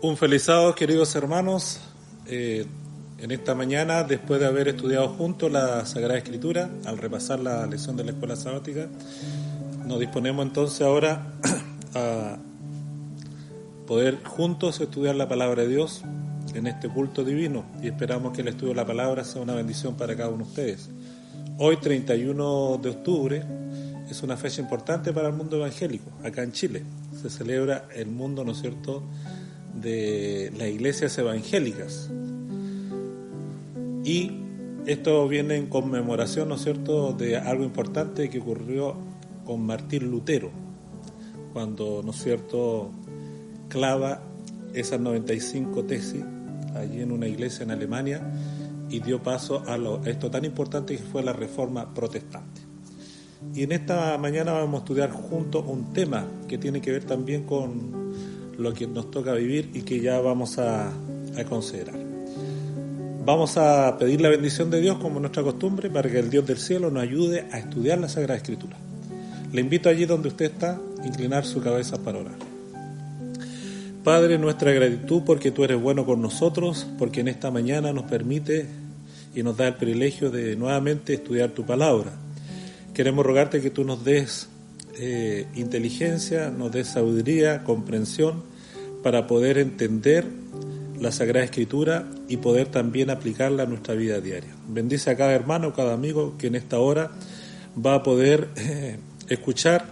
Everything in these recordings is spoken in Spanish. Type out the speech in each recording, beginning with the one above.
Un feliz sábado, queridos hermanos. En esta mañana, después de haber estudiado juntos la Sagrada Escritura, al repasar la lección de la Escuela Sabática, nos disponemos entonces ahora a poder juntos estudiar la Palabra de Dios en este culto divino, y esperamos que el estudio de la Palabra sea una bendición para cada uno de ustedes. Hoy, 31 de octubre, es una fecha importante para el mundo evangélico. Acá en Chile se celebra el mundo, ¿no es cierto?, de las iglesias evangélicas, y esto viene en conmemoración, ¿no es cierto?, de algo importante que ocurrió con Martín Lutero, cuando, ¿no es cierto?, clava esas 95 tesis allí en una iglesia en Alemania y dio paso a esto tan importante que fue la Reforma Protestante. Y en esta mañana vamos a estudiar juntos un tema que tiene que ver también con lo que nos toca vivir y que ya vamos a considerar. Vamos a pedir la bendición de Dios como nuestra costumbre para que el Dios del cielo nos ayude a estudiar la Sagrada Escritura. Le invito allí donde usted está a inclinar su cabeza para orar. Padre, nuestra gratitud porque tú eres bueno con nosotros, porque en esta mañana nos permite y nos da el privilegio de nuevamente estudiar tu palabra. Queremos rogarte que tú nos des inteligencia, nos des sabiduría, comprensión, para poder entender la Sagrada Escritura y poder también aplicarla a nuestra vida diaria. Bendice a cada hermano, cada amigo que en esta hora va a poder escuchar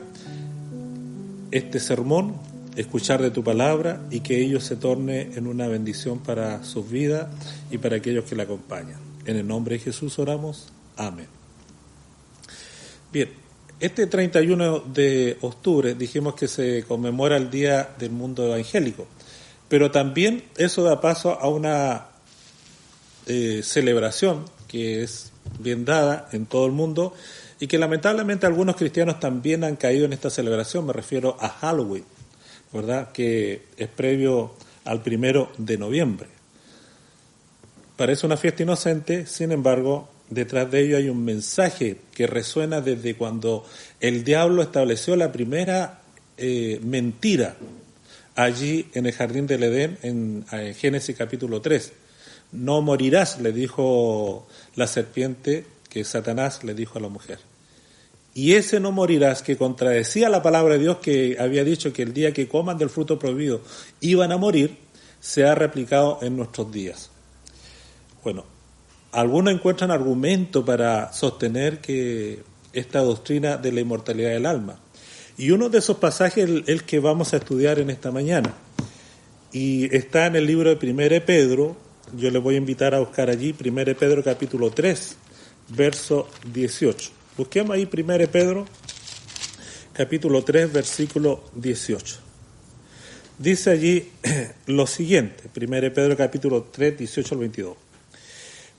este sermón, escuchar de tu palabra, y que ello se torne en una bendición para sus vidas y para aquellos que la acompañan. En el nombre de Jesús oramos. Amén. Bien, este 31 de octubre dijimos que se conmemora el Día del Mundo Evangélico, pero también eso da paso a una celebración que es bien dada en todo el mundo y que lamentablemente algunos cristianos también han caído en esta celebración. Me refiero a Halloween, ¿verdad?, que es previo al 1 de noviembre. Parece una fiesta inocente, sin embargo, detrás de ello hay un mensaje que resuena desde cuando el diablo estableció la primera mentira allí en el jardín del Edén, en Génesis capítulo 3. No morirás, le dijo la serpiente, que Satanás le dijo a la mujer. Y ese no morirás, que contradecía la palabra de Dios, que había dicho que el día que coman del fruto prohibido iban a morir, se ha replicado en nuestros días. Bueno, algunos encuentran argumento para sostener que esta doctrina de la inmortalidad del alma. Y uno de esos pasajes es el que vamos a estudiar en esta mañana. Y está en el libro de 1 Pedro. Yo les voy a invitar a buscar allí 1 Pedro capítulo 3, verso 18. Busquemos ahí 1 Pedro capítulo 3, versículo 18. Dice allí lo siguiente, 1 Pedro capítulo 3, 18 al 22.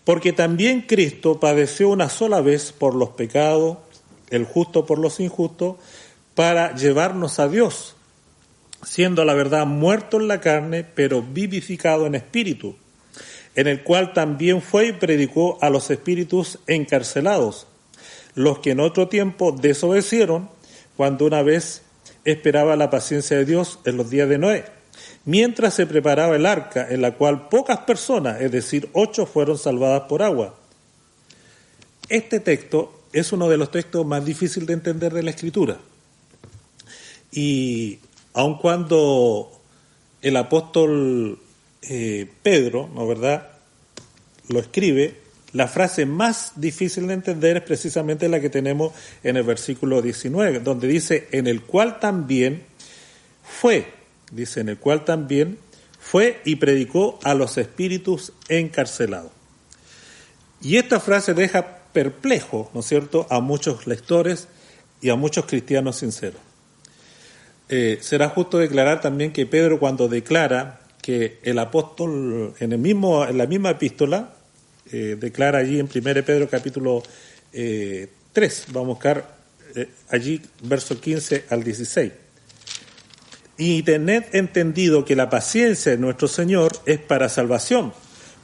Porque también Cristo padeció una sola vez por los pecados, el justo por los injustos, para llevarnos a Dios, siendo la verdad muerto en la carne, pero vivificado en espíritu, en el cual también fue y predicó a los espíritus encarcelados, los que en otro tiempo desobedecieron, cuando una vez esperaba la paciencia de Dios en los días de Noé, mientras se preparaba el arca, en la cual pocas personas, es decir, 8, fueron salvadas por agua. Este texto es uno de los textos más difíciles de entender de la Escritura. Y aun cuando el apóstol Pedro, ¿no verdad?, lo escribe, la frase más difícil de entender es precisamente la que tenemos en el versículo 19, donde dice, en el cual también fue y predicó a los espíritus encarcelados. Y esta frase deja perplejo, ¿no es cierto?, a muchos lectores y a muchos cristianos sinceros. Será justo declarar también que Pedro, cuando declara que el apóstol en la misma epístola, declara allí en 1 Pedro capítulo 3, vamos a buscar allí versos 15 al 16. Y tened entendido que la paciencia de nuestro Señor es para salvación,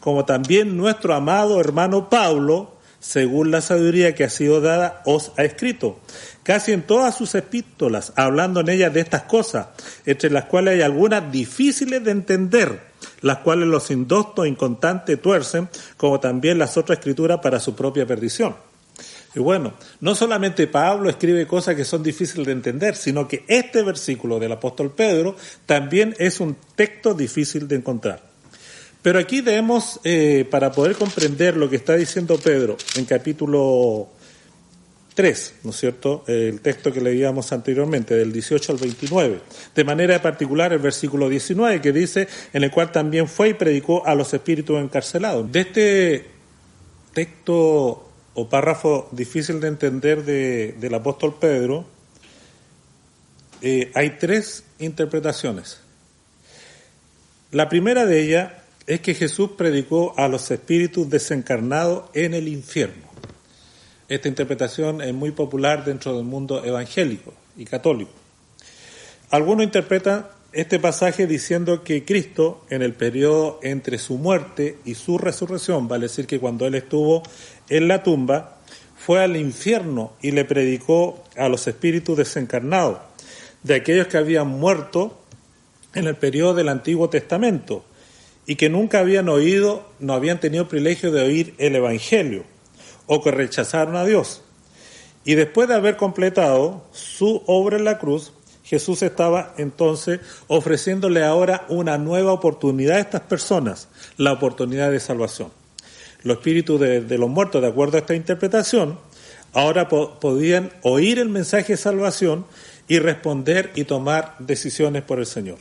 como también nuestro amado hermano Pablo según la sabiduría que ha sido dada, os ha escrito, casi en todas sus epístolas, hablando en ellas de estas cosas, entre las cuales hay algunas difíciles de entender, las cuales los indoctos e inconstantes tuercen, como también las otras escrituras para su propia perdición. Y bueno, no solamente Pablo escribe cosas que son difíciles de entender, sino que este versículo del apóstol Pedro también es un texto difícil de encontrar. Pero aquí debemos, para poder comprender lo que está diciendo Pedro en capítulo 3, ¿no es cierto?, el texto que leíamos anteriormente, del 18 al 29, de manera particular el versículo 19, que dice, en el cual también fue y predicó a los espíritus encarcelados. De este texto o párrafo difícil de entender del apóstol Pedro, hay tres interpretaciones. La primera de ellas es que Jesús predicó a los espíritus desencarnados en el infierno. Esta interpretación es muy popular dentro del mundo evangélico y católico. Algunos interpretan este pasaje diciendo que Cristo, en el periodo entre su muerte y su resurrección, vale decir que cuando Él estuvo en la tumba, fue al infierno y le predicó a los espíritus desencarnados, de aquellos que habían muerto en el periodo del Antiguo Testamento, y que nunca habían oído, no habían tenido el privilegio de oír el Evangelio, o que rechazaron a Dios. Y después de haber completado su obra en la cruz, Jesús estaba entonces ofreciéndole ahora una nueva oportunidad a estas personas, la oportunidad de salvación. Los espíritus de los muertos, de acuerdo a esta interpretación, ahora podían oír el mensaje de salvación y responder y tomar decisiones por el Señor.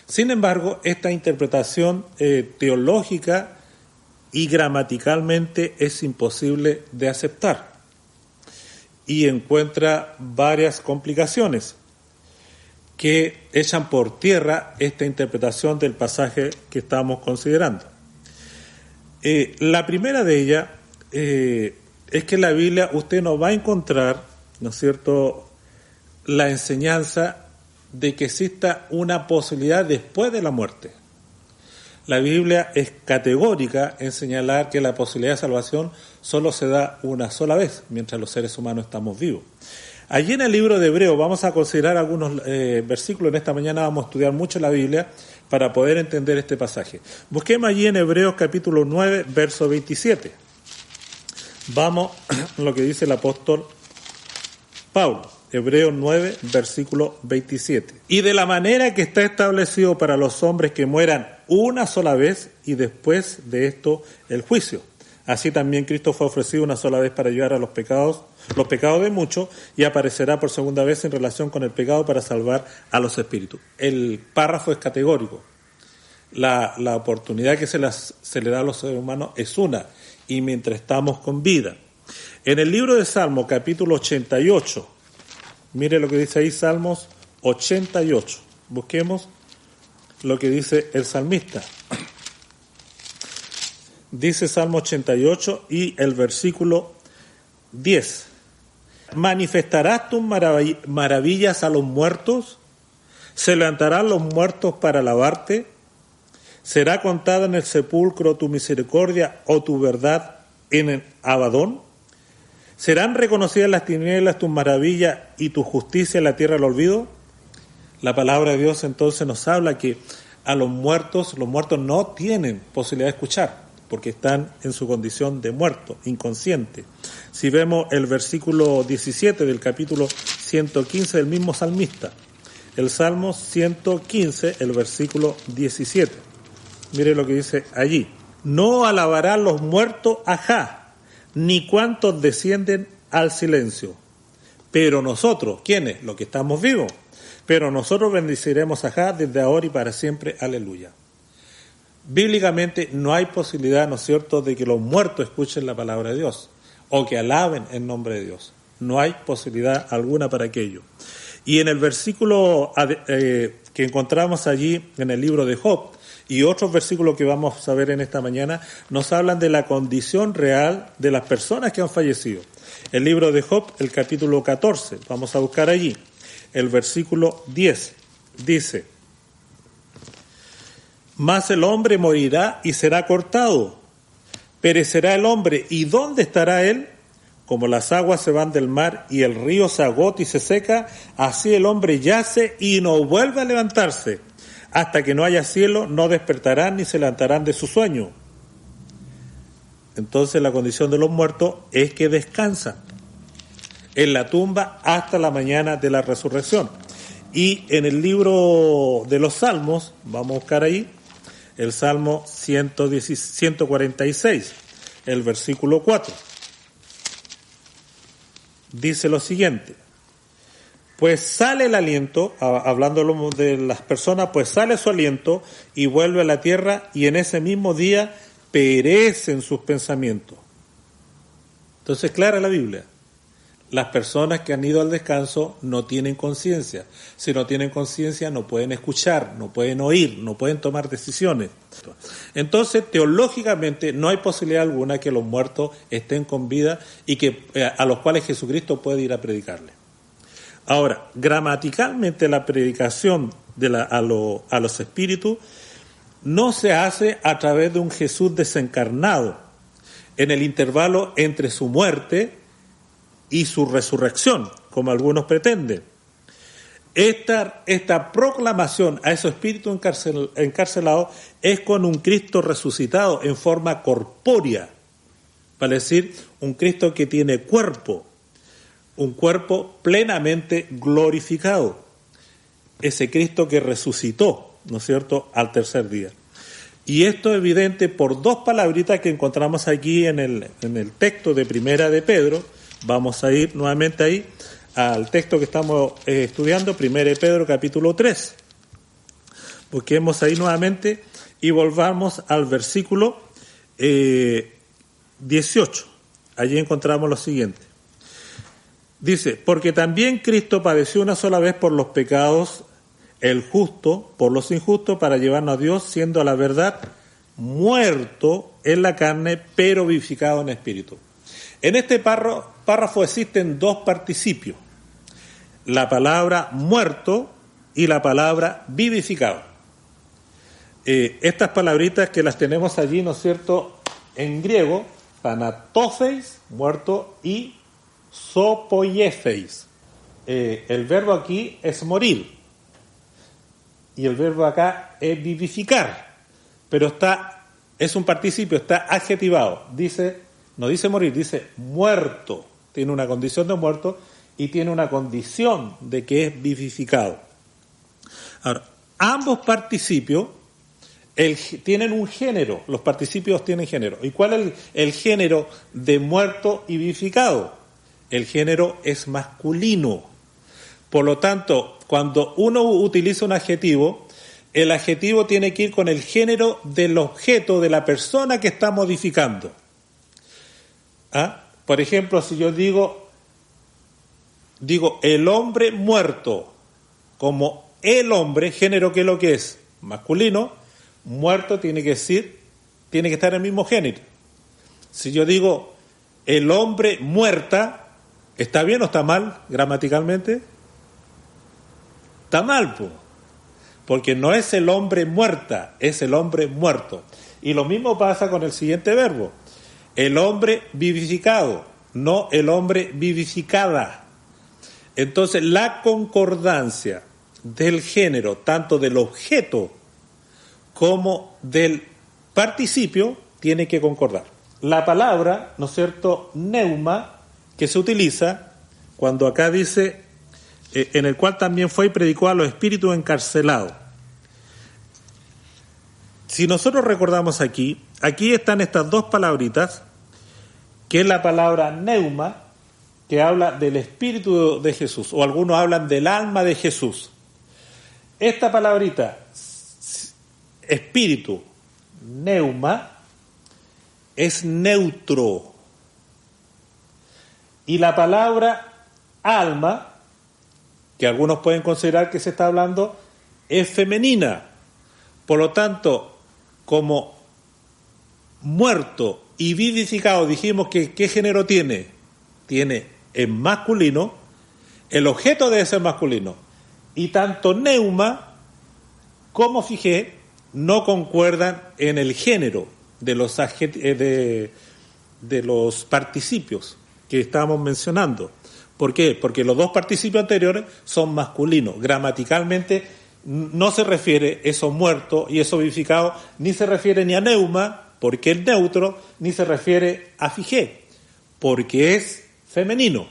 Sin embargo, esta interpretación teológica y gramaticalmente es imposible de aceptar y encuentra varias complicaciones que echan por tierra esta interpretación del pasaje que estamos considerando. La primera de ellas es que en la Biblia usted no va a encontrar, ¿no es cierto?, la enseñanza de que exista una posibilidad después de la muerte. La Biblia es categórica en señalar que la posibilidad de salvación solo se da una sola vez, mientras los seres humanos estamos vivos. Allí en el libro de Hebreos vamos a considerar algunos versículos. En esta mañana vamos a estudiar mucho la Biblia para poder entender este pasaje. Busquemos allí en Hebreos capítulo 9, verso 27. Vamos a lo que dice el apóstol Pablo. Hebreos 9, versículo 27. Y de la manera que está establecido para los hombres que mueran una sola vez y después de esto el juicio. Así también Cristo fue ofrecido una sola vez para llevar a los pecados de muchos, y aparecerá por segunda vez en relación con el pecado para salvar a los espíritus. El párrafo es categórico. La oportunidad que se le da a los seres humanos es una, y mientras estamos con vida. En el libro de Salmos, capítulo 88, mire lo que dice ahí, Salmos 88. Busquemos lo que dice el salmista. Dice Salmo 88 y el versículo 10. ¿Manifestarás tus maravillas a los muertos? ¿Se levantarán los muertos para alabarte? ¿Será contada en el sepulcro tu misericordia o tu verdad en el Abadón? ¿Serán reconocidas las tinieblas tus maravillas y tu justicia en la tierra del olvido? La palabra de Dios entonces nos habla que a los muertos no tienen posibilidad de escuchar, porque están en su condición de muerto, inconsciente. Si vemos el versículo 17 del capítulo 115 del mismo salmista, el Salmo 115, el versículo 17. Mire lo que dice allí. No alabarán los muertos ajá, ni cuantos descienden al silencio. Pero nosotros, ¿quiénes? Los que estamos vivos. Pero nosotros bendeciremos ajá desde ahora y para siempre. Aleluya. Bíblicamente no hay posibilidad, ¿no es cierto?, de que los muertos escuchen la palabra de Dios o que alaben en nombre de Dios. No hay posibilidad alguna para aquello. Y en el versículo que encontramos allí en el libro de Job y otros versículos que vamos a ver en esta mañana, nos hablan de la condición real de las personas que han fallecido. El libro de Job, el capítulo 14, vamos a buscar allí, el versículo 10, dice: Mas el hombre morirá y será cortado, ¿Perecerá el hombre y dónde estará él? Como las aguas se van del mar y el río se agota y se seca, así el hombre yace y no vuelve a levantarse. Hasta que no haya cielo, no despertarán ni se levantarán de su sueño. Entonces la condición de los muertos es que descansan en la tumba hasta la mañana de la resurrección. Y en el libro de los Salmos, vamos a buscar ahí, el Salmo 146, el versículo 4. Dice lo siguiente: pues sale el aliento, hablando de las personas, pues sale su aliento y vuelve a la tierra, y en ese mismo día perecen sus pensamientos. Entonces, clara la Biblia. Las personas que han ido al descanso no tienen conciencia. Si no tienen conciencia, no pueden escuchar, no pueden oír, no pueden tomar decisiones. Entonces, teológicamente, no hay posibilidad alguna que los muertos estén con vida y que a los cuales Jesucristo puede ir a predicarles. Ahora, gramaticalmente la predicación a los espíritus no se hace a través de un Jesús desencarnado en el intervalo entre su muerte y su resurrección, como algunos pretenden. Esta proclamación a esos espíritus encarcelados es con un Cristo resucitado en forma corpórea, vale decir, un Cristo que tiene cuerpo, un cuerpo plenamente glorificado, ese Cristo que resucitó, ¿no es cierto?, al tercer día. Y esto es evidente por dos palabritas que encontramos aquí en el texto de Primera de Pedro. Vamos a ir nuevamente ahí al texto que estamos estudiando, Primera de Pedro capítulo 3. Busquemos ahí nuevamente y volvamos al versículo 18. Allí encontramos lo siguiente. Dice: porque también Cristo padeció una sola vez por los pecados, el justo por los injustos, para llevarnos a Dios, siendo a la verdad muerto en la carne, pero vivificado en espíritu. En este párrafo existen dos participios: la palabra muerto y la palabra vivificado. Estas palabritas que las tenemos allí, ¿no es cierto?, en griego, thanatopheis, muerto, y sopoiepheis. El verbo aquí es morir y el verbo acá es vivificar, pero es un participio, está adjetivado. No dice morir, dice muerto. Tiene una condición de muerto y tiene una condición de que es vivificado. Ahora, ambos participios tienen un género, los participios tienen género. ¿Y cuál es el género de muerto y vivificado? El género es masculino. Por lo tanto, cuando uno utiliza un adjetivo, el adjetivo tiene que ir con el género del objeto, de la persona que está modificando. Por ejemplo, si yo digo el hombre muerto, como el hombre, género, ¿qué es lo que es? Masculino. Muerto tiene que estar en el mismo género. Si yo digo el hombre muerta, ¿está bien o está mal gramaticalmente? Está mal, porque no es el hombre muerta, es el hombre muerto. Y lo mismo pasa con el siguiente verbo: el hombre vivificado, no el hombre vivificada. Entonces, la concordancia del género, tanto del objeto como del participio, tiene que concordar. La palabra, ¿no es cierto?, neuma, que se utiliza cuando acá dice, en el cual también fue y predicó a los espíritus encarcelados. Si nosotros recordamos aquí están estas dos palabritas, que es la palabra neuma, que habla del espíritu de Jesús, o algunos hablan del alma de Jesús. Esta palabrita, espíritu, neuma, es neutro. Y la palabra alma, que algunos pueden considerar que se está hablando, es femenina. Por lo tanto, como muerto y vivificado, dijimos que ¿qué género tiene? Tiene en masculino, el objeto debe ser masculino. Y tanto neuma como fijé no concuerdan en el género. de los participios que estábamos mencionando. ¿Por qué? Porque los dos participios anteriores son masculinos. Gramaticalmente no se refiere eso muerto y eso vivificado, ni se refiere ni a neuma, porque es neutro, ni se refiere a figé, porque es femenino.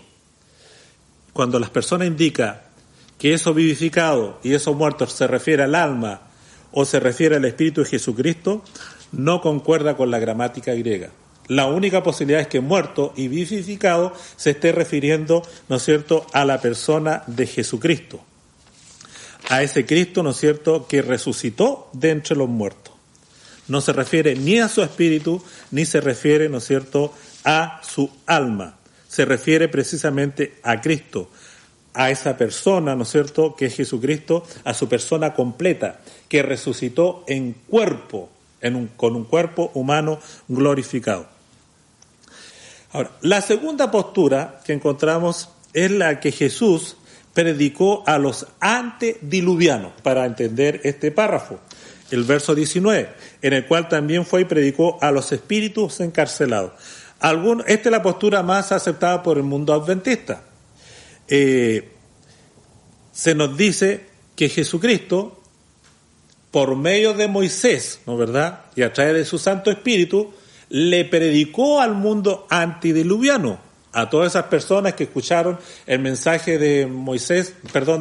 Cuando las personas indican que eso vivificado y eso muerto se refiere al alma o se refiere al Espíritu de Jesucristo, no concuerda con la gramática griega. La única posibilidad es que muerto y vivificado se esté refiriendo, ¿no es cierto?, a la persona de Jesucristo, a ese Cristo, ¿no es cierto?, que resucitó de entre los muertos. No se refiere ni a su espíritu, ni se refiere, ¿no es cierto?, a su alma. Se refiere precisamente a Cristo, a esa persona, ¿no es cierto?, que es Jesucristo, a su persona completa, que resucitó en cuerpo, con un cuerpo humano glorificado. Ahora, la segunda postura que encontramos es la que Jesús predicó a los antediluvianos, para entender este párrafo, el verso 19, en el cual también fue y predicó a los espíritus encarcelados. Esta es la postura más aceptada por el mundo adventista. Se nos dice que Jesucristo, por medio de Moisés, ¿no verdad?, y a través de su Santo Espíritu, le predicó al mundo antediluviano, a todas esas personas que escucharon el mensaje de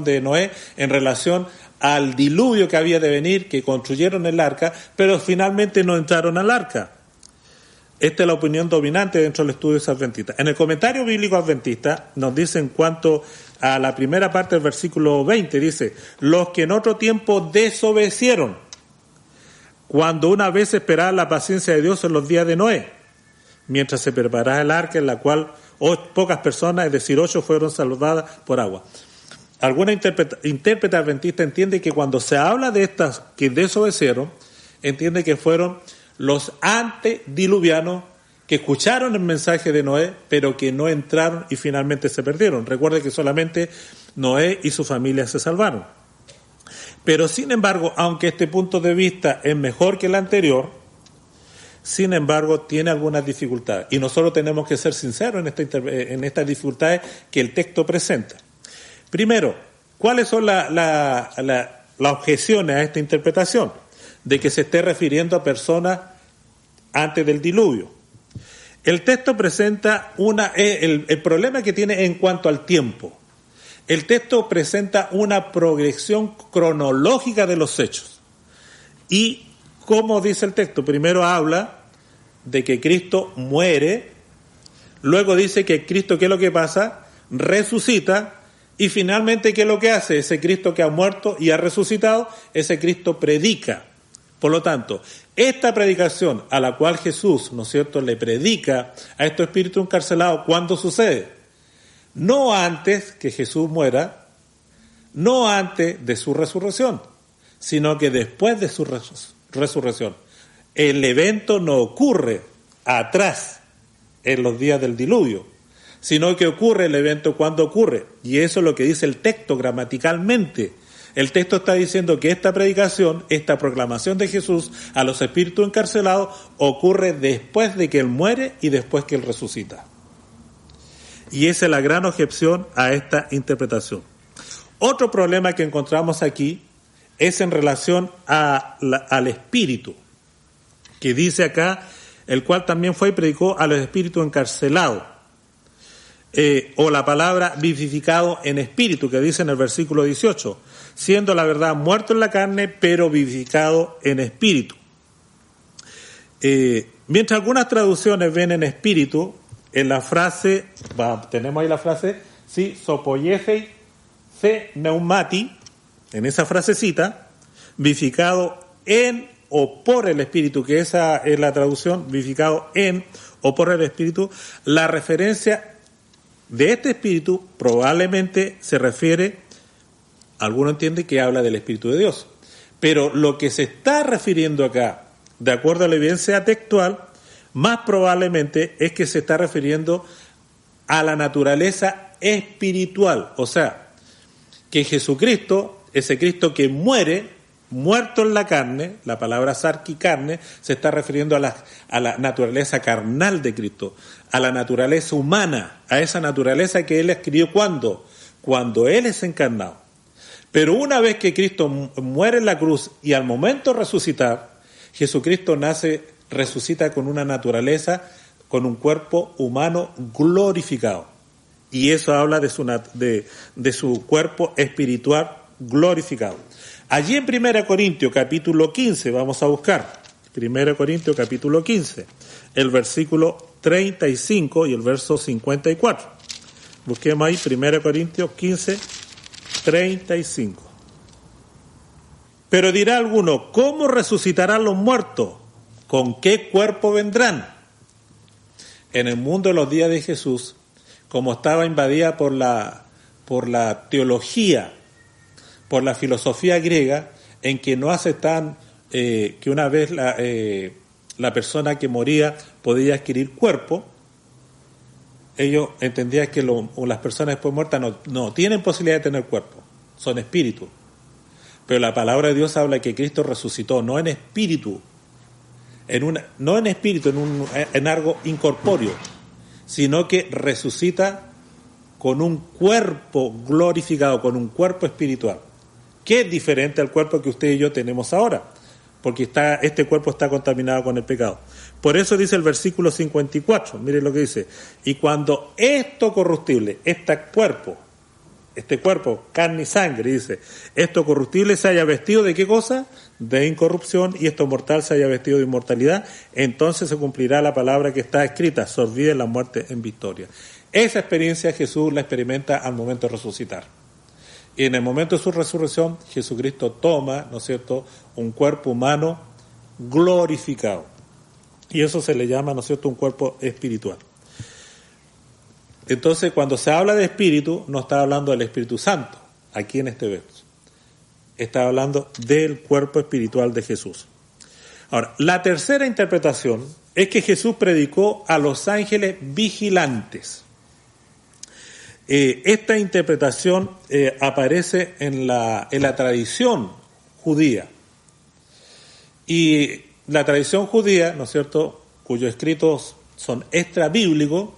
de Noé, en relación al diluvio que había de venir, que construyeron el arca, pero finalmente no entraron al arca. Esta es la opinión dominante dentro del estudio adventista. En el comentario bíblico adventista nos dice, en cuanto a la primera parte del versículo 20, dice: los que en otro tiempo desobedecieron, cuando una vez esperaban la paciencia de Dios en los días de Noé, mientras se preparaba el arca, en la cual pocas personas, es decir, 8, fueron salvadas por agua. Alguna intérprete adventista entiende que cuando se habla de estas que desobedecieron, entiende que fueron los antediluvianos que escucharon el mensaje de Noé, pero que no entraron y finalmente se perdieron. Recuerde que solamente Noé y su familia se salvaron. Pero sin embargo, aunque este punto de vista es mejor que el anterior, sin embargo tiene algunas dificultades. Y nosotros tenemos que ser sinceros en estas dificultades que el texto presenta. Primero, ¿cuáles son las objeciones a esta interpretación? De que se esté refiriendo a personas antes del diluvio. El texto presenta el problema que tiene en cuanto al tiempo. El texto presenta una progresión cronológica de los hechos. Y, como dice el texto, primero habla de que Cristo muere, luego dice que Cristo, ¿qué es lo que pasa? Resucita, y finalmente, ¿qué es lo que hace? Ese Cristo que ha muerto y ha resucitado, ese Cristo predica. Por lo tanto, esta predicación a la cual Jesús, ¿no es cierto?, le predica a estos espíritus encarcelados, ¿cuándo sucede? No antes que Jesús muera, no antes de su resurrección, sino que después de su resurrección. El evento no ocurre atrás, en los días del diluvio, sino que ocurre el evento cuando ocurre. Y eso es lo que dice el texto gramaticalmente. El texto está diciendo que esta predicación, esta proclamación de Jesús a los espíritus encarcelados, ocurre después de que Él muere y después que Él resucita. Y esa es la gran objeción a esta interpretación. Otro problema que encontramos aquí es en relación al espíritu, que dice acá, el cual también fue y predicó a los espíritus encarcelados, o la palabra vivificado en espíritu, que dice en el versículo 18, siendo la verdad muerto en la carne, pero vivificado en espíritu. Mientras algunas traducciones ven en espíritu, en la frase, tenemos ahí la frase, sí, sopoyefei fe neumati, en esa frasecita, vivificado en o por el Espíritu, que esa es la traducción, vivificado en o por el Espíritu, la referencia de este Espíritu probablemente se refiere, alguno entiende que habla del Espíritu de Dios, pero lo que se está refiriendo acá, de acuerdo a la evidencia textual, más probablemente es que se está refiriendo a la naturaleza espiritual, o sea, que Jesucristo, ese Cristo que muere, muerto en la carne, la palabra sarki, carne, se está refiriendo a la naturaleza carnal de Cristo, a la naturaleza humana, a esa naturaleza que Él adquirió cuando Él es encarnado. Pero una vez que Cristo muere en la cruz y al momento de resucitar, Jesucristo resucita con una naturaleza, con un cuerpo humano glorificado. Y eso habla de su cuerpo espiritual glorificado. Allí en 1 Corintios capítulo 15, vamos a buscar, 1 Corintios capítulo 15, el versículo 35 y el verso 54. Busquemos ahí 1 Corintios 15, 35. Pero dirá alguno, ¿cómo resucitarán los muertos? ¿Con qué cuerpo vendrán? En el mundo de los días de Jesús, como estaba invadida por la teología, por la filosofía griega, en que no aceptaban que una vez la persona que moría podía adquirir cuerpo, ellos entendían que las personas después muertas no tienen posibilidad de tener cuerpo, son espíritus. Pero la palabra de Dios habla que Cristo resucitó, no en espíritu, en algo incorpóreo, sino que resucita con un cuerpo glorificado, con un cuerpo espiritual, que es diferente al cuerpo que usted y yo tenemos ahora, porque este cuerpo está contaminado con el pecado. Por eso dice el versículo 54, mire lo que dice, y cuando esto corruptible, este cuerpo, carne y sangre, dice, esto corruptible se haya vestido ¿de qué cosa? De incorrupción, y esto mortal se haya vestido de inmortalidad, entonces se cumplirá la palabra que está escrita, se olvide la muerte en victoria. Esa experiencia Jesús la experimenta al momento de resucitar. Y en el momento de su resurrección, Jesucristo toma, ¿no es cierto?, un cuerpo humano glorificado. Y eso se le llama, ¿no es cierto?, un cuerpo espiritual. Entonces, cuando se habla de espíritu, no está hablando del Espíritu Santo, aquí en este verso. Está hablando del cuerpo espiritual de Jesús. Ahora, la tercera interpretación es que Jesús predicó a los ángeles vigilantes. Esta interpretación aparece en la tradición judía. Y la tradición judía, ¿no es cierto?, cuyos escritos son extrabíblicos,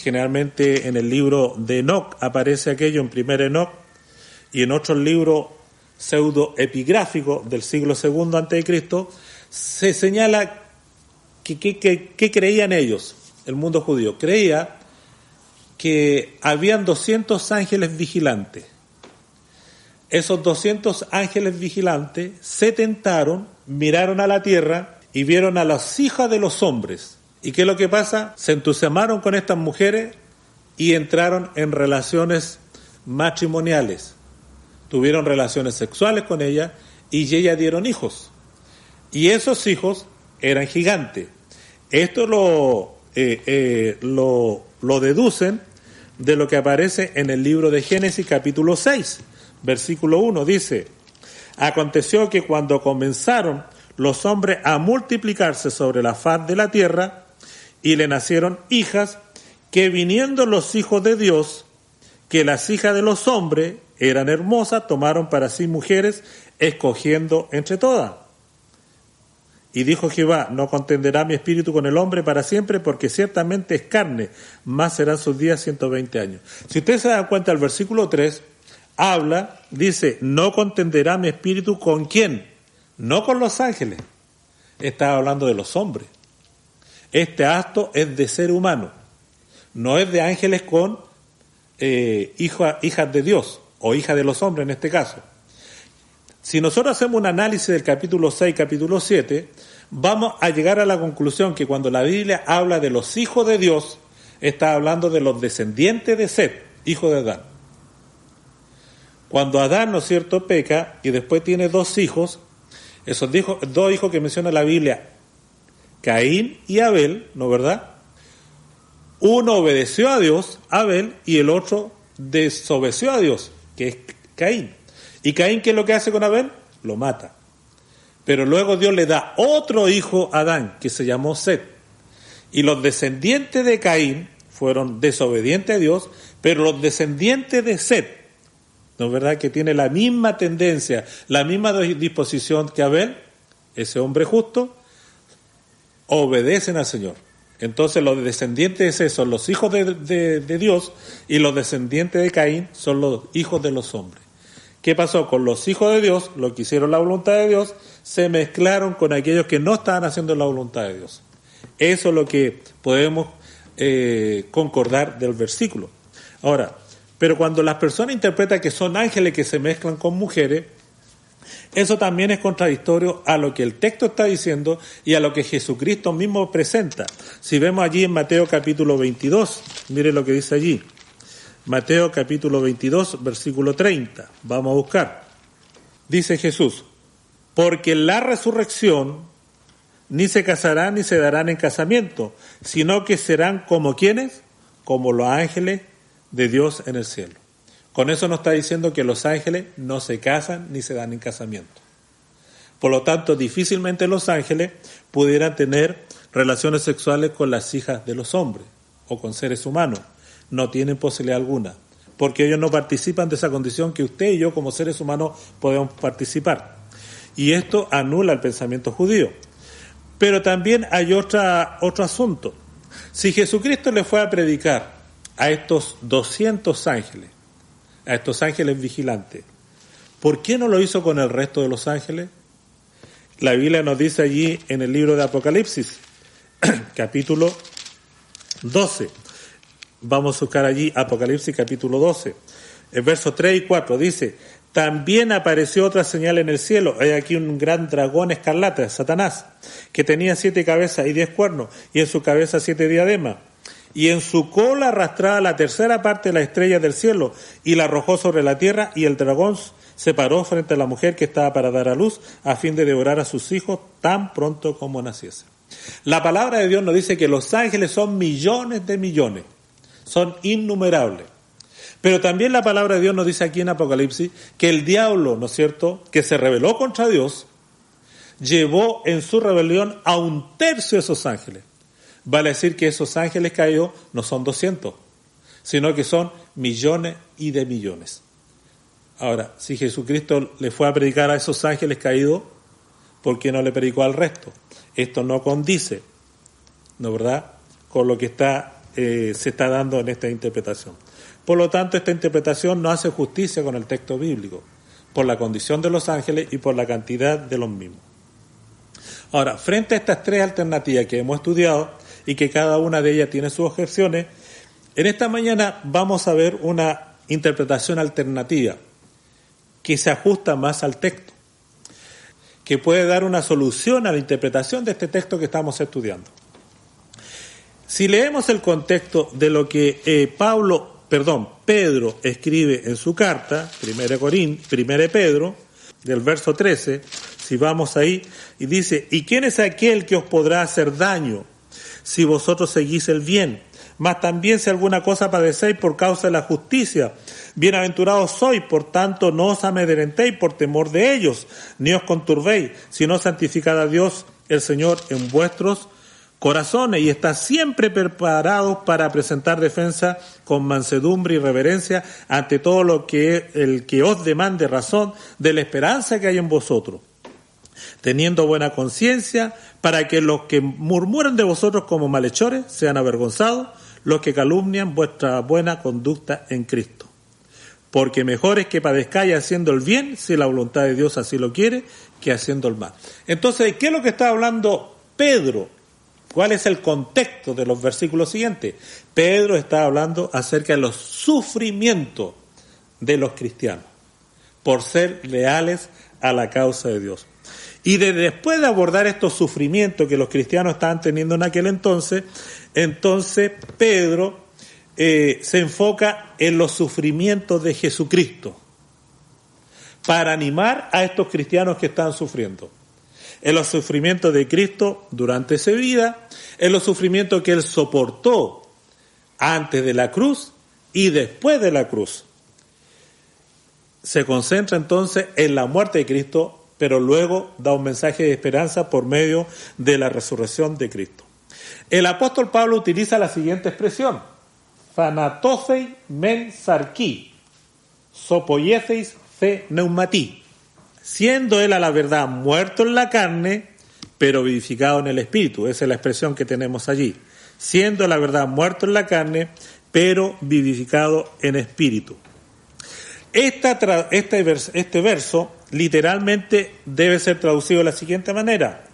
generalmente en el libro de Enoc aparece aquello, en primer Enoc, y en otros libros pseudoepigráficos del siglo II a.C., se señala que creían ellos, el mundo judío. Creía que habían 200 ángeles vigilantes. Esos 200 ángeles vigilantes se tentaron, miraron a la tierra y vieron a las hijas de los hombres. ¿Y qué es lo que pasa? Se entusiasmaron con estas mujeres y entraron en relaciones matrimoniales. Tuvieron relaciones sexuales con ellas y ellas dieron hijos. Y esos hijos eran gigantes. Esto lo deducen de lo que aparece en el libro de Génesis capítulo 6, versículo 1. Dice, aconteció que cuando comenzaron los hombres a multiplicarse sobre la faz de la tierra, y le nacieron hijas, que viniendo los hijos de Dios, que las hijas de los hombres eran hermosas, tomaron para sí mujeres, escogiendo entre todas. Y dijo Jehová, no contenderá mi espíritu con el hombre para siempre, porque ciertamente es carne, más serán sus días 120 años. Si ustedes se dan cuenta, el versículo 3 dice, no contenderá mi espíritu ¿con quién? No con los ángeles. Está hablando de los hombres. Este acto es de ser humano, no es de ángeles con hijas de Dios, o hijas de los hombres en este caso. Si nosotros hacemos un análisis del capítulo 6, capítulo 7, vamos a llegar a la conclusión que cuando la Biblia habla de los hijos de Dios, está hablando de los descendientes de Set, hijo de Adán. Cuando Adán, ¿no es cierto?, peca y después tiene dos hijos, esos dos hijos que menciona la Biblia, Caín y Abel, ¿no verdad? Uno obedeció a Dios, Abel, y el otro desobedeció a Dios, que es Caín. ¿Y Caín qué es lo que hace con Abel? Lo mata. Pero luego Dios le da otro hijo a Adán, que se llamó Set. Y los descendientes de Caín fueron desobedientes a Dios, pero los descendientes de Set, ¿no es verdad?, que tiene la misma tendencia, la misma disposición que Abel, ese hombre justo, obedecen al Señor. Entonces los descendientes de ese son los hijos de Dios, y los descendientes de Caín son los hijos de los hombres. ¿Qué pasó? Con los hijos de Dios, los que hicieron la voluntad de Dios, se mezclaron con aquellos que no estaban haciendo la voluntad de Dios. Eso es lo que podemos concordar del versículo. Ahora, pero cuando las personas interpretan que son ángeles que se mezclan con mujeres, eso también es contradictorio a lo que el texto está diciendo y a lo que Jesucristo mismo presenta. Si vemos allí en Mateo capítulo 22, mire lo que dice allí. Mateo capítulo 22, versículo 30. Vamos a buscar. Dice Jesús: porque en la resurrección ni se casarán ni se darán en casamiento, sino que serán como ¿quiénes? Como los ángeles de Dios en el cielo. Con eso nos está diciendo que los ángeles no se casan ni se dan en casamiento. Por lo tanto, difícilmente los ángeles pudieran tener relaciones sexuales con las hijas de los hombres o con seres humanos. No tienen posibilidad alguna, porque ellos no participan de esa condición que usted y yo como seres humanos podemos participar. Y esto anula el pensamiento judío. Pero también hay otro asunto. Si Jesucristo le fue a predicar a estos 200 ángeles, a estos ángeles vigilantes, ¿por qué no lo hizo con el resto de los ángeles? La Biblia nos dice allí en el libro de Apocalipsis, capítulo 12. Vamos a buscar allí Apocalipsis capítulo 12. El verso 3 y 4 dice: también apareció otra señal en el cielo. Hay aquí un gran dragón escarlata, Satanás, que tenía 7 cabezas y 10 cuernos, y en su cabeza 7 diademas. Y en su cola arrastraba la tercera parte de la estrella del cielo, y la arrojó sobre la tierra, y el dragón se paró frente a la mujer que estaba para dar a luz, a fin de devorar a sus hijos tan pronto como naciese. La palabra de Dios nos dice que los ángeles son millones de millones, son innumerables. Pero también la palabra de Dios nos dice aquí en Apocalipsis que el diablo, ¿no es cierto?, que se rebeló contra Dios, llevó en su rebelión a 1/3 de esos ángeles. Vale decir que esos ángeles caídos no son 200, sino que son millones y de millones. Ahora, si Jesucristo le fue a predicar a esos ángeles caídos, ¿por qué no le predicó al resto? Esto no condice, ¿no es verdad?, con lo que se está dando en esta interpretación. Por lo tanto, esta interpretación no hace justicia con el texto bíblico, por la condición de los ángeles y por la cantidad de los mismos. Ahora, frente a estas 3 alternativas que hemos estudiado y que cada una de ellas tiene sus objeciones, en esta mañana vamos a ver una interpretación alternativa que se ajusta más al texto, que puede dar una solución a la interpretación de este texto que estamos estudiando. Si leemos el contexto de lo que Pedro escribe en su carta, 1 Pedro, del verso 13, si vamos ahí, y dice: ¿y quién es aquel que os podrá hacer daño si vosotros seguís el bien? Mas también si alguna cosa padecéis por causa de la justicia, bienaventurados sois, por tanto no os amedrentéis por temor de ellos, ni os conturbéis, sino santificad a Dios el Señor en vuestros corazones, y estad siempre preparados para presentar defensa con mansedumbre y reverencia ante todo lo que el que os demande razón de la esperanza que hay en vosotros, teniendo buena conciencia, para que los que murmuran de vosotros como malhechores sean avergonzados, los que calumnian vuestra buena conducta en Cristo. Porque mejor es que padezcáis haciendo el bien, si la voluntad de Dios así lo quiere, que haciendo el mal. Entonces, ¿qué es lo que está hablando Pedro? ¿Cuál es el contexto de los versículos siguientes? Pedro está hablando acerca de los sufrimientos de los cristianos por ser leales a la causa de Dios. Y después de abordar estos sufrimientos que los cristianos estaban teniendo en aquel entonces Pedro se enfoca en los sufrimientos de Jesucristo para animar a estos cristianos que están sufriendo. En los sufrimientos de Cristo durante su vida, en los sufrimientos que Él soportó antes de la cruz y después de la cruz. Se concentra entonces en la muerte de Cristo, pero luego da un mensaje de esperanza por medio de la resurrección de Cristo. El apóstol Pablo utiliza la siguiente expresión: Thanatosei men sarki. sopoietheis the pneumati, siendo él a la verdad muerto en la carne, pero vivificado en el espíritu. Esa es la expresión que tenemos allí. Siendo la verdad muerto en la carne, pero vivificado en espíritu. Este verso literalmente debe ser traducido de la siguiente manera: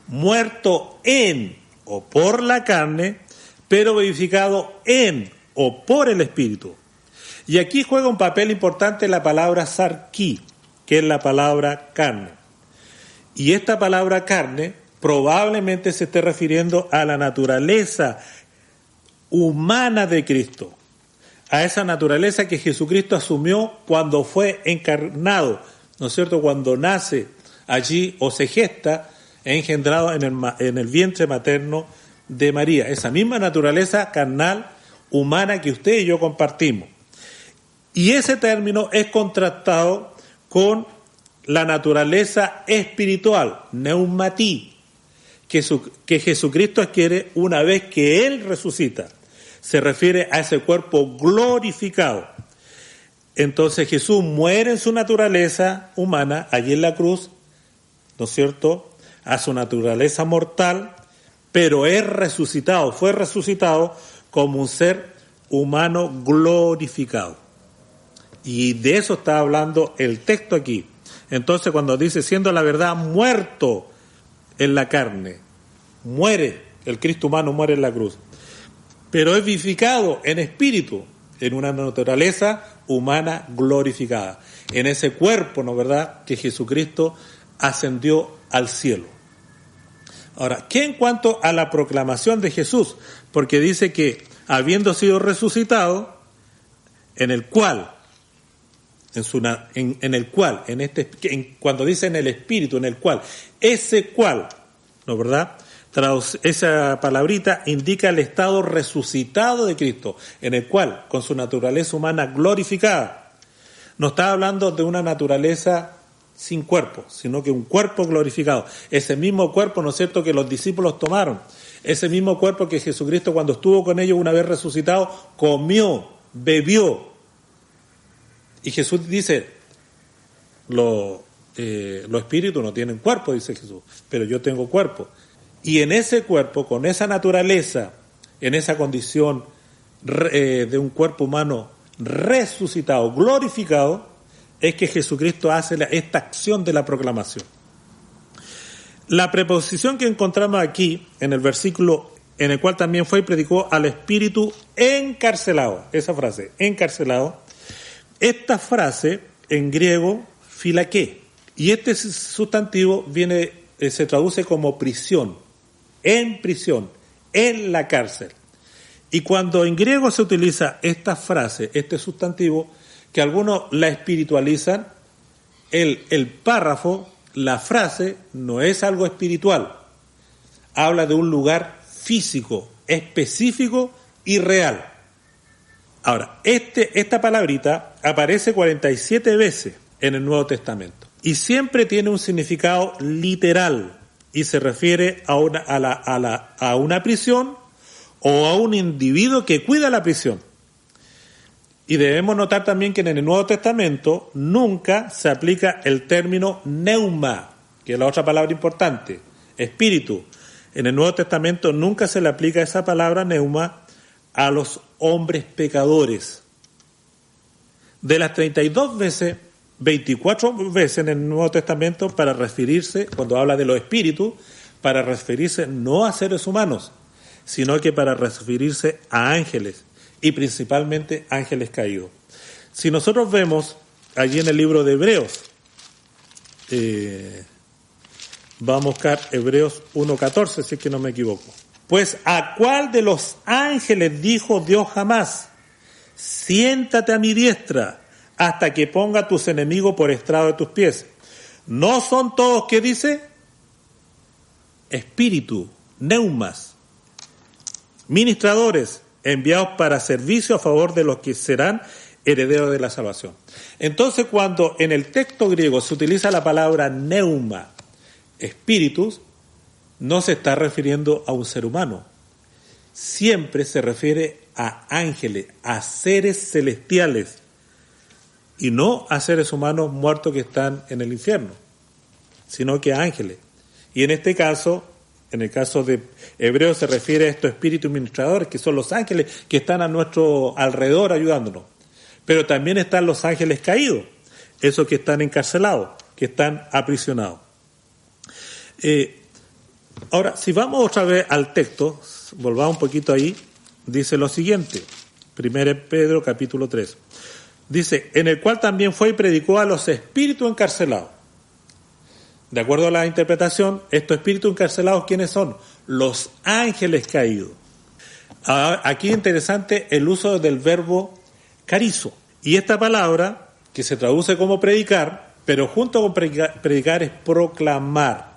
muerto en o por la carne, pero vivificado en o por el espíritu. Y aquí juega un papel importante la palabra sarki, que es la palabra carne. Y esta palabra carne probablemente se esté refiriendo a la naturaleza humana de Cristo, a esa naturaleza que Jesucristo asumió cuando fue encarnado, ¿no es cierto?, cuando nace allí o se gesta, engendrado en el vientre materno de María, esa misma naturaleza carnal, humana que usted y yo compartimos. Y ese término es contrastado con la naturaleza espiritual, pneumati, que Jesucristo adquiere una vez que Él resucita. Se refiere a ese cuerpo glorificado. Entonces Jesús muere en su naturaleza humana, allí en la cruz, ¿no es cierto?, a su naturaleza mortal, pero es resucitado, fue resucitado como un ser humano glorificado. Y de eso está hablando el texto aquí. Entonces cuando dice, siendo la verdad muerto en la carne, muere, el Cristo humano muere en la cruz, pero es vivificado en espíritu, en una naturaleza humana glorificada, en ese cuerpo, ¿no es verdad?, que Jesucristo ascendió al cielo. Ahora, ¿qué en cuanto a la proclamación de Jesús? Porque dice que habiendo sido resucitado, cuando dice en el espíritu, en el cual, ese cual, ¿no es verdad?, esa palabrita indica el estado resucitado de Cristo, en el cual, con su naturaleza humana glorificada, no está hablando de una naturaleza sin cuerpo, sino que un cuerpo glorificado. Ese mismo cuerpo, ¿no es cierto?, que los discípulos tomaron, ese mismo cuerpo que Jesucristo, cuando estuvo con ellos una vez resucitado, comió, bebió. Y Jesús dice, los espíritus no tienen cuerpo, dice Jesús, pero yo tengo cuerpo. Y en ese cuerpo, con esa naturaleza, en esa condición de un cuerpo humano resucitado, glorificado, es que Jesucristo hace esta acción de la proclamación. La preposición que encontramos aquí, en el versículo en el cual también fue y predicó al espíritu encarcelado, esa frase, encarcelado, esta frase en griego, filaké, y este sustantivo se traduce como prisión, en la cárcel. Y cuando en griego se utiliza esta frase, este sustantivo, que algunos la espiritualizan, el párrafo, la frase, no es algo espiritual. Habla de un lugar físico, específico y real. Ahora, esta palabrita aparece 47 veces en el Nuevo Testamento y siempre tiene un significado literal y se refiere a una prisión o a un individuo que cuida la prisión. Y debemos notar también que en el Nuevo Testamento nunca se aplica el término pneuma, que es la otra palabra importante, espíritu. En el Nuevo Testamento nunca se le aplica esa palabra pneuma a los hombres pecadores. De las 32 veces, 24 veces en el Nuevo Testamento para referirse, cuando habla de los espíritus, para referirse no a seres humanos, sino que para referirse a ángeles, y principalmente ángeles caídos. Si nosotros vemos allí en el libro de Hebreos, vamos a buscar Hebreos 1:14, si es que no me equivoco. Pues ¿a cuál de los ángeles dijo Dios jamás? Siéntate a mi diestra hasta que ponga a tus enemigos por estrado de tus pies. ¿No son todos, qué dice? Espíritu, neumas, ministradores, enviados para servicio a favor de los que serán herederos de la salvación. Entonces, cuando en el texto griego se utiliza la palabra neuma, espíritus, no se está refiriendo a un ser humano. Siempre se refiere a ángeles, a seres celestiales. y no a seres humanos muertos que están en el infierno, sino que a ángeles. Y en este caso, en el caso de Hebreos, se refiere a estos espíritus ministradores, que son los ángeles que están a nuestro alrededor ayudándonos. Pero también están los ángeles caídos, esos que están encarcelados, que están aprisionados. Ahora, si vamos otra vez al texto, volvamos un poquito ahí, dice lo siguiente, 1 Pedro capítulo 3. Dice, en el cual también fue y predicó a los espíritus encarcelados. De acuerdo a la interpretación, estos espíritus encarcelados, ¿quiénes son? Los ángeles caídos. Aquí es interesante el uso del verbo carizo. Y esta palabra, que se traduce como predicar, pero junto con predicar es proclamar.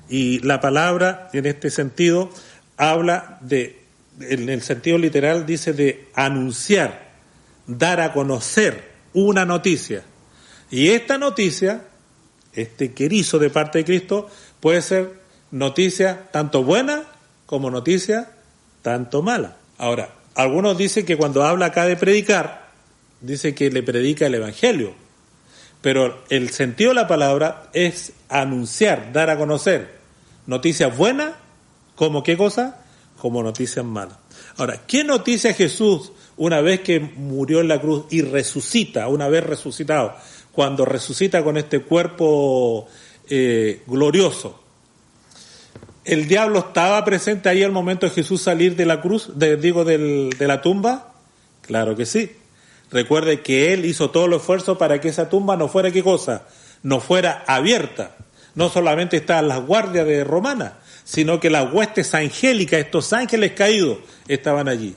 Y la palabra, en este sentido, habla de, en el sentido literal, dice de anunciar, dar a conocer una noticia. Y esta noticia, este querizo de parte de Cristo, puede ser noticia tanto buena como noticia tanto mala. Ahora, algunos dicen que cuando habla acá de predicar, dice que le predica el Evangelio. Pero el sentido de la palabra es anunciar, dar a conocer noticias buenas, como qué cosa, como noticias malas. Ahora, ¿qué noticia Jesús, una vez que murió en la cruz y resucita, una vez resucitado, cuando resucita con este cuerpo glorioso? ¿El diablo estaba presente ahí al momento de Jesús salir de la cruz, de la tumba? Claro que sí. Recuerde que él hizo todo el esfuerzo para que esa tumba no fuera, ¿qué cosa? No fuera abierta. No solamente estaban las guardias de romanas, sino que las huestes angélicas, estos ángeles caídos, estaban allí.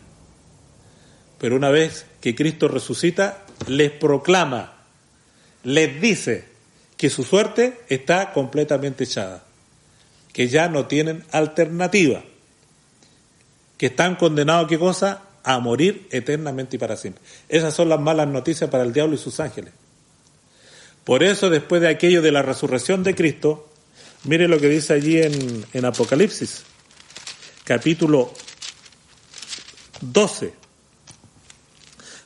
Pero una vez que Cristo resucita, les proclama, les dice que su suerte está completamente echada, que ya no tienen alternativa, que están condenados, ¿qué cosa? A morir eternamente y para siempre. Esas son las malas noticias para el diablo y sus ángeles. Por eso, después de aquello de la resurrección de Cristo, mire lo que dice allí en Apocalipsis, capítulo 12.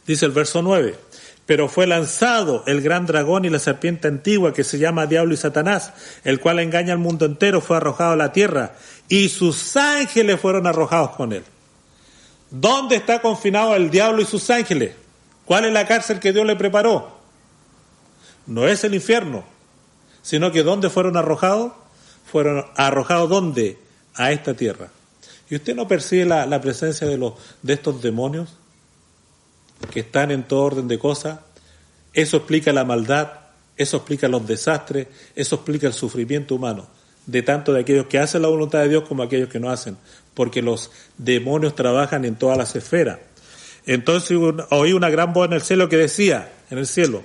Dice el verso 9, pero fue lanzado el gran dragón y la serpiente antigua que se llama Diablo y Satanás, el cual engaña al mundo entero, fue arrojado a la tierra y sus ángeles fueron arrojados con él. ¿Dónde está confinado el diablo y sus ángeles? ¿Cuál es la cárcel que Dios le preparó? No es el infierno, sino que ¿dónde fueron arrojados? Fueron arrojados ¿dónde? A esta tierra. ¿Y usted no percibe la presencia de estos demonios que están en todo orden de cosas? Eso explica la maldad, eso explica los desastres, eso explica el sufrimiento humano, de tanto de aquellos que hacen la voluntad de Dios como aquellos que no hacen, porque los demonios trabajan en todas las esferas. Entonces oí una gran voz en el cielo que decía, en el cielo,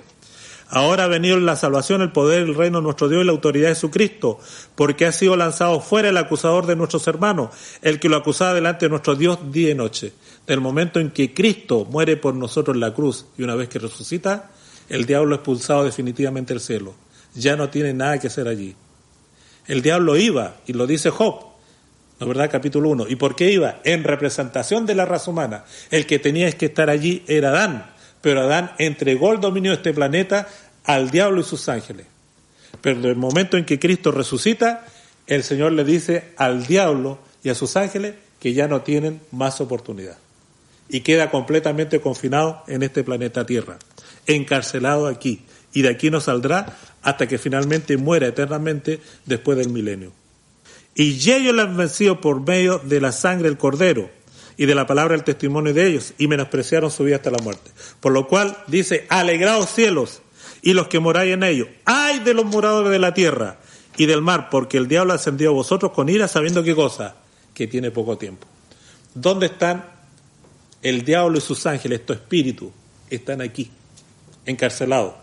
ahora ha venido la salvación, el poder, el reino de nuestro Dios y la autoridad de Jesucristo, porque ha sido lanzado fuera el acusador de nuestros hermanos, el que lo acusaba delante de nuestro Dios día y noche. Del momento en que Cristo muere por nosotros en la cruz y una vez que resucita, el diablo es expulsado definitivamente del cielo. Ya no tiene nada que hacer allí. El diablo iba, y lo dice Job, ¿no es verdad? Capítulo 1. ¿Y por qué iba? En representación de la raza humana. El que tenía que estar allí era Adán, pero Adán entregó el dominio de este planeta al diablo y sus ángeles. Pero en el momento en que Cristo resucita, el Señor le dice al diablo y a sus ángeles que ya no tienen más oportunidad. Y queda completamente confinado en este planeta Tierra, encarcelado aquí. Y de aquí no saldrá hasta que finalmente muera eternamente después del milenio. Y ellos le han vencido por medio de la sangre del Cordero y de la palabra del testimonio de ellos, y menospreciaron su vida hasta la muerte. Por lo cual dice, alegraos cielos y los que moráis en ellos, ay de los moradores de la tierra y del mar, porque el diablo ha ascendido a vosotros con ira, sabiendo qué cosa, que tiene poco tiempo. ¿Dónde están el diablo y sus ángeles, estos espíritus? Están aquí, encarcelados.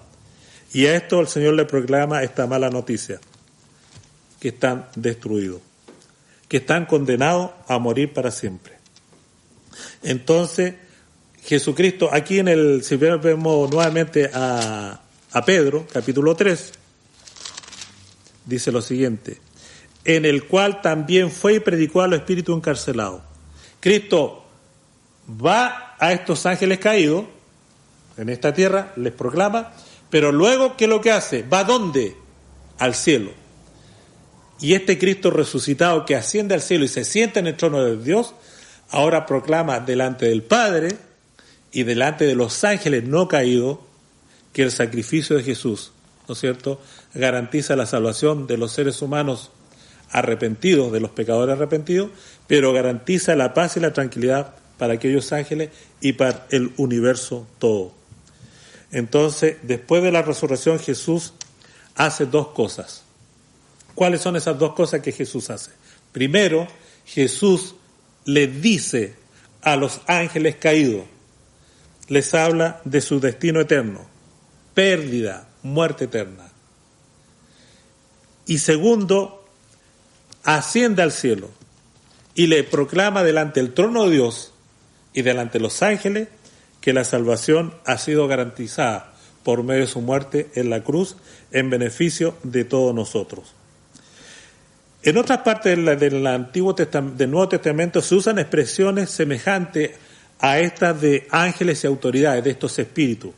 Y a esto el Señor le proclama esta mala noticia, que están destruidos, que están condenados a morir para siempre. Entonces, Jesucristo, aquí si vemos nuevamente a Pedro, capítulo 3, dice lo siguiente, en el cual también fue y predicó a los espíritus encarcelados. Cristo va a estos ángeles caídos en esta tierra, les proclama, Pero luego, ¿qué es lo que hace? ¿Va a dónde? Al cielo. Y este Cristo resucitado que asciende al cielo y se sienta en el trono de Dios, ahora proclama delante del Padre y delante de los ángeles no caídos que el sacrificio de Jesús, ¿no es cierto?, garantiza la salvación de los seres humanos arrepentidos, de los pecadores arrepentidos, pero garantiza la paz y la tranquilidad para aquellos ángeles y para el universo todo. Entonces, después de la resurrección, Jesús hace dos cosas. ¿Cuáles son esas dos cosas que Jesús hace? Primero, Jesús les dice a los ángeles caídos, les habla de su destino eterno, pérdida, muerte eterna. Y segundo, asciende al cielo y le proclama delante del trono de Dios y delante de los ángeles que la salvación ha sido garantizada por medio de su muerte en la cruz en beneficio de todos nosotros. En otras partes del Nuevo Testamento se usan expresiones semejantes a estas de ángeles y autoridades, de estos espíritus.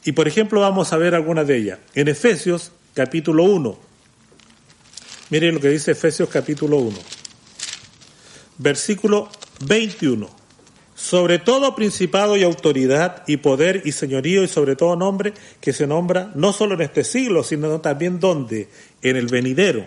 Y por ejemplo vamos a ver algunas de ellas. En Efesios capítulo 1, miren lo que dice Efesios capítulo 1, versículo 21. Sobre todo principado y autoridad y poder y señorío y sobre todo nombre que se nombra no solo en este siglo, sino también donde, en el venidero.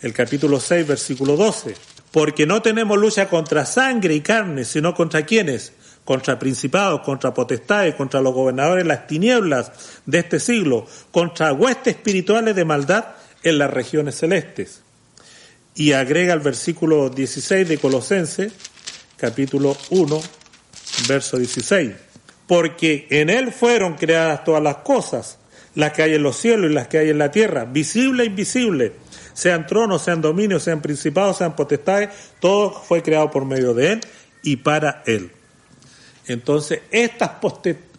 El capítulo 6, versículo 12. Porque no tenemos lucha contra sangre y carne, sino contra ¿quiénes? Contra principados, contra potestades, contra los gobernadores de las tinieblas de este siglo, contra huestes espirituales de maldad en las regiones celestes. Y agrega el versículo 16 de Colosenses, capítulo 1, verso 16. Porque en Él fueron creadas todas las cosas, las que hay en los cielos y las que hay en la tierra, visible e invisible, sean tronos, sean dominios, sean principados, sean potestades, todo fue creado por medio de Él y para Él. Entonces, estas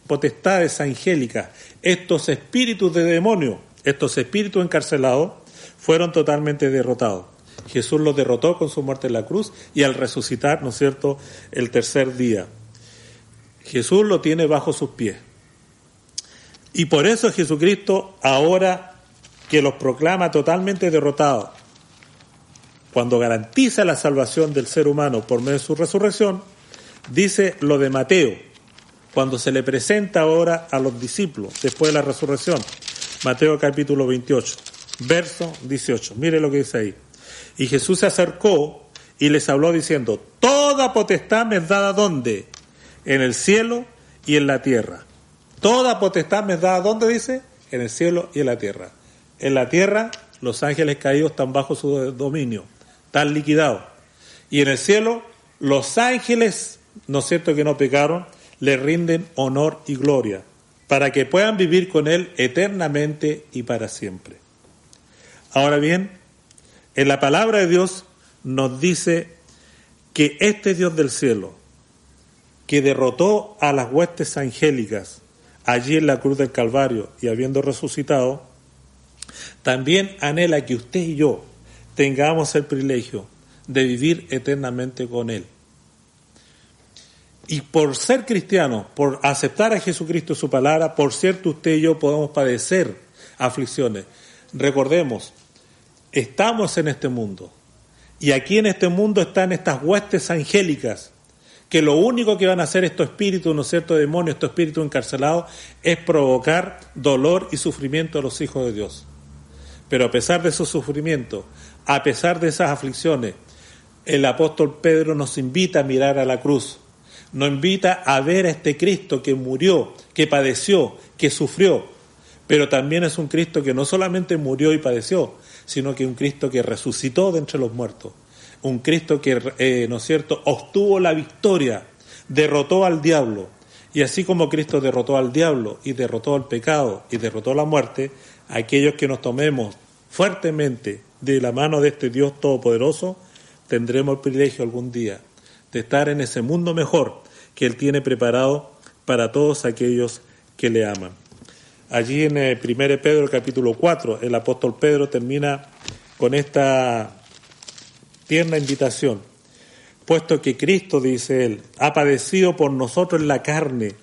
potestades angélicas, estos espíritus de demonio, estos espíritus encarcelados, fueron totalmente derrotados. Jesús los derrotó con su muerte en la cruz y al resucitar, ¿no es cierto?, el tercer día. Jesús lo tiene bajo sus pies. Y por eso Jesucristo, ahora que los proclama totalmente derrotados, cuando garantiza la salvación del ser humano por medio de su resurrección, dice lo de Mateo, cuando se le presenta ahora a los discípulos después de la resurrección. Mateo capítulo 28, verso 18. Mire lo que dice ahí. Y Jesús se acercó y les habló diciendo, toda potestad me es dada ¿dónde? En el cielo y en la tierra. Toda potestad me es dada ¿dónde dice? En el cielo y en la tierra. En la tierra los ángeles caídos están bajo su dominio, están liquidados. Y en el cielo los ángeles, ¿no es cierto?, que no pecaron, le rinden honor y gloria, para que puedan vivir con Él eternamente y para siempre. Ahora bien, en la palabra de Dios nos dice que este Dios del cielo, que derrotó a las huestes angélicas allí en la cruz del Calvario y habiendo resucitado, también anhela que usted y yo tengamos el privilegio de vivir eternamente con Él. Y por ser cristianos, por aceptar a Jesucristo y su palabra, por cierto usted y yo podemos padecer aflicciones. Recordemos, estamos en este mundo y aquí en este mundo están estas huestes angélicas que lo único que van a hacer estos espíritus, ¿no es cierto?, demonios, estos espíritus encarcelados, es provocar dolor y sufrimiento a los hijos de Dios. Pero a pesar de esos sufrimientos, a pesar de esas aflicciones, el apóstol Pedro nos invita a mirar a la cruz, nos invita a ver a este Cristo que murió, que padeció, que sufrió, pero también es un Cristo que no solamente murió y padeció, sino que un Cristo que resucitó de entre los muertos, un Cristo que, ¿no es cierto?, obtuvo la victoria, derrotó al diablo, y así como Cristo derrotó al diablo y derrotó al pecado y derrotó la muerte, aquellos que nos tomemos fuertemente de la mano de este Dios todopoderoso, tendremos el privilegio algún día de estar en ese mundo mejor que Él tiene preparado para todos aquellos que le aman. Allí en 1 Pedro capítulo 4, el apóstol Pedro termina con esta tierna invitación. Puesto que Cristo, dice él, ha padecido por nosotros en la carne,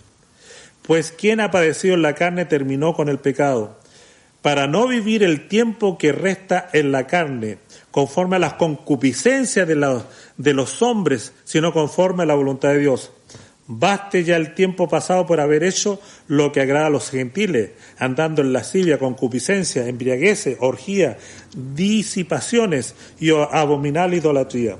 Pues quien ha padecido en la carne terminó con el pecado, para no vivir el tiempo que resta en la carne, conforme a las concupiscencias de los hombres, sino conforme a la voluntad de Dios. Baste ya el tiempo pasado por haber hecho lo que agrada a los gentiles, andando en lascivia, concupiscencia, embriagueces, orgía, disipaciones y abominable idolatría.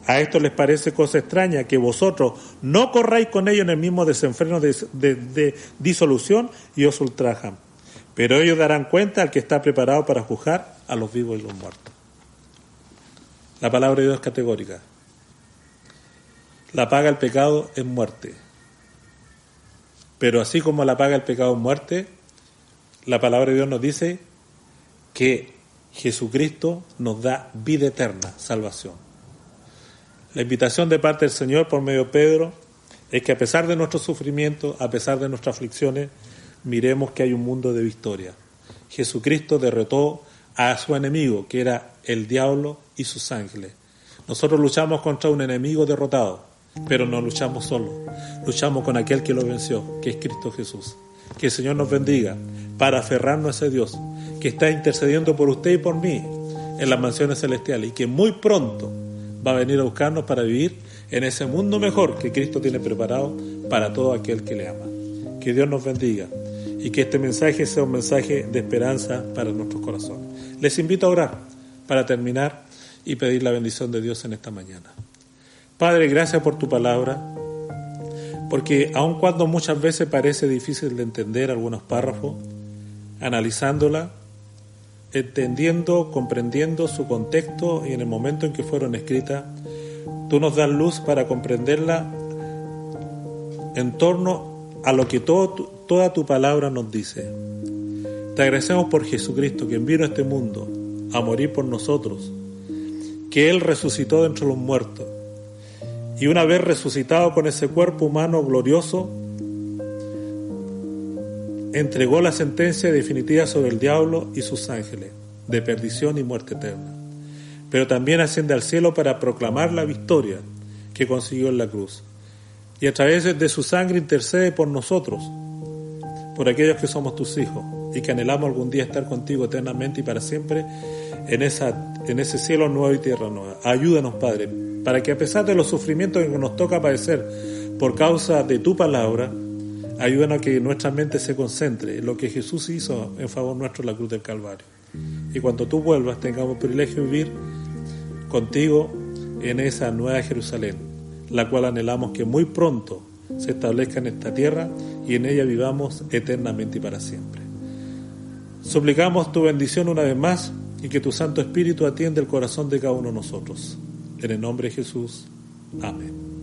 A esto les parece cosa extraña que vosotros no corráis con ellos en el mismo desenfreno de disolución y os ultrajan. Pero ellos darán cuenta al que está preparado para juzgar a los vivos y los muertos. La palabra de Dios es categórica. La paga del pecado es muerte. Pero así como la paga del pecado es muerte, la palabra de Dios nos dice que Jesucristo nos da vida eterna, salvación. La invitación de parte del Señor por medio de Pedro es que a pesar de nuestros sufrimientos, a pesar de nuestras aflicciones, miremos que hay un mundo de victoria. Jesucristo derrotó a su enemigo, que era el diablo y sus ángeles. Nosotros luchamos contra un enemigo derrotado, pero no luchamos solos. Luchamos con aquel que lo venció, que es Cristo Jesús. Que el Señor nos bendiga para aferrarnos a ese Dios que está intercediendo por usted y por mí en las mansiones celestiales y que muy pronto va a venir a buscarnos para vivir en ese mundo mejor que Cristo tiene preparado para todo aquel que le ama. Que Dios nos bendiga y que este mensaje sea un mensaje de esperanza para nuestros corazones. Les invito a orar para terminar y pedir la bendición de Dios en esta mañana. Padre, gracias por tu palabra, porque aun cuando muchas veces parece difícil de entender algunos párrafos, analizándola, entendiendo, comprendiendo su contexto y en el momento en que fueron escritas, tú nos das luz para comprenderla en torno a lo que toda tu palabra nos dice. Te agradecemos por Jesucristo, que vino a este mundo a morir por nosotros, que Él resucitó de entre los muertos, y una vez resucitado con ese cuerpo humano glorioso, entregó la sentencia definitiva sobre el diablo y sus ángeles, de perdición y muerte eterna. Pero también asciende al cielo para proclamar la victoria que consiguió en la cruz. Y a través de su sangre intercede por nosotros, por aquellos que somos tus hijos, y que anhelamos algún día estar contigo eternamente y para siempre en ese cielo nuevo y tierra nueva. Ayúdanos, Padre, para que a pesar de los sufrimientos que nos toca padecer por causa de tu palabra, ayúdanos a que nuestra mente se concentre en lo que Jesús hizo en favor nuestro en la cruz del Calvario. Y cuando tú vuelvas tengamos el privilegio de vivir contigo en esa nueva Jerusalén, la cual anhelamos que muy pronto se establezca en esta tierra y en ella vivamos eternamente y para siempre. Suplicamos tu bendición una vez más y que tu Santo Espíritu atienda el corazón de cada uno de nosotros. En el nombre de Jesús. Amén.